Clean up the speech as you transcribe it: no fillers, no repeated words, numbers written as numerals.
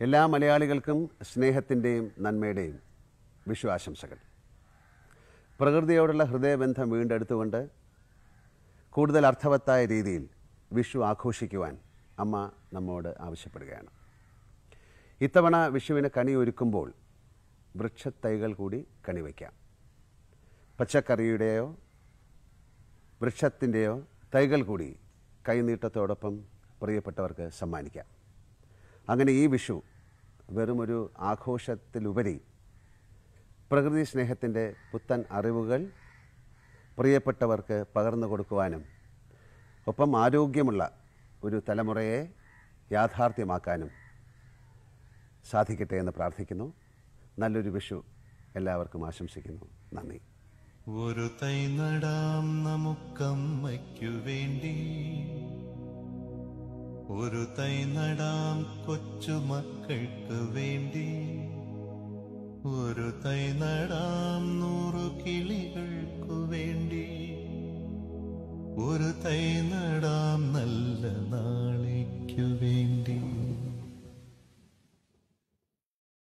എല്ലാ മലയാളികൾക്കും സ്നേഹത്തിൻ്റെയും നന്മയുടെയും വിഷു ആശംസകൾ. പ്രകൃതിയോടുള്ള ഹൃദയബന്ധം വീണ്ടെടുത്തുകൊണ്ട് കൂടുതൽ അർത്ഥവത്തായ രീതിയിൽ വിഷു ആഘോഷിക്കുവാൻ അമ്മ നമ്മോട് ആവശ്യപ്പെടുകയാണ്. ഇത്തവണ വിഷുവിന് കണി ഒരുക്കുമ്പോൾ വൃക്ഷത്തൈകൾ കൂടി കണിവയ്ക്കാം. പച്ചക്കറിയുടെയോ വൃക്ഷത്തിൻ്റെയോ തൈകൾ കൂടി കൈനീട്ടത്തോടൊപ്പം പ്രിയപ്പെട്ടവർക്ക് സമ്മാനിക്കാം. അങ്ങനെ ഈ വിഷു വെറുമൊരു ആഘോഷത്തിലുപരി പ്രകൃതി സ്നേഹത്തിൻ്റെ പുത്തൻ അറിവുകൾ പ്രിയപ്പെട്ടവർക്ക് പകർന്നു കൊടുക്കുവാനും ഒപ്പം ആരോഗ്യമുള്ള ഒരു തലമുറയെ യാഥാർത്ഥ്യമാക്കാനും സാധിക്കട്ടെ എന്ന് പ്രാർത്ഥിക്കുന്നു. നല്ലൊരു വിഷു എല്ലാവർക്കും ആശംസിക്കുന്നു. നന്ദി. ഒരു തൈ നടാം നമുക്കമ്മയ്ക്കു വേണ്ടി, ഒരു തൈ നടാം കൊച്ചുമക്കൾക്ക് വേണ്ടി, ഒരു തൈ നടാം 100 കിളികൾക്കു വേണ്ടി, ഒരു തൈ നടാം നല്ല നാൾ